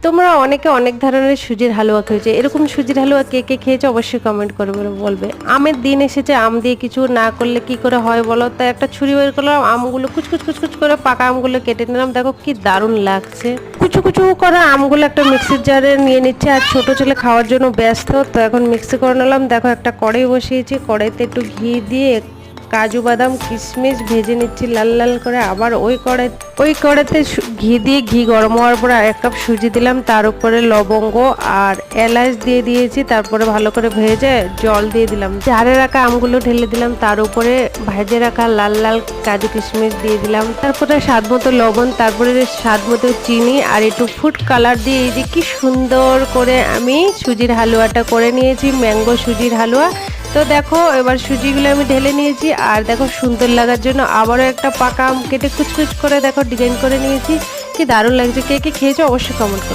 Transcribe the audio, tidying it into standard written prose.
তোমরা অনেকে অনেক ধরনের সুজির হালুয়া খেয়েছো, এরকম সুজির হালুয়া কে কে খেয়েছো অবশ্যই কমেন্ট করে বলবে। আমের দিন এসেছে, আম দিয়ে কিছু না করলে কি করে হয় বলো। তাই একটা ছুরি বের করলাম, আমগুলো কুচকুচ কুচকুচ করে পাকা আমগুলো কেটে নিলাম। দেখো কি দারুণ লাগছে। কুচু কুচু করা আমগুলো একটা মিক্সির জারে নিয়ে নিচ্ছে, আর ছোট ছেলে খাওয়ার জন্য ব্যস্ত, তো এখন মিক্সি করে নিলাম। দেখো একটা কড়াই বসিয়েছি, কড়াইতে একটু ঘি দিয়ে কাজু বাদাম কিশমিশ ভেজে নিচ্ছি লাল লাল করে। আবার ওই কড়াইতে ঘি গরম হওয়ার পরে 1 কাপ সুজি দিলাম, তার উপরে লবঙ্গ আর এলাচ দিয়ে দিয়েছি। তারপরে ভালো করে ভেজে জল দিয়ে দিলাম, ঝাড়ে রাখা আমগুলো ঢেলে দিলাম, তার উপরে ভেজে রাখা লাল লাল কাজু কিশমিশ দিয়ে দিলাম, তারপরে স্বাদ মতো লবণ, তারপরে স্বাদ মতো চিনি আর একটু ফুড কালার দিয়ে এই যে কি সুন্দর করে আমি সুজির হালুয়াটা করে নিয়েছি, ম্যাঙ্গো সুজির হালুয়া। তো দেখো এবার সুজিগুলো আমি ঢেলে নিয়েছি, আর দেখো সুন্দর লাগার জন্য আবারও একটা পাকা আম কেটে কুচকুচ করে দেখো ডিজাইন করে নিয়েছি। কি দারুণ লাগছে, কে কে খেয়েছো অবশ্যই কমেন্ট করো।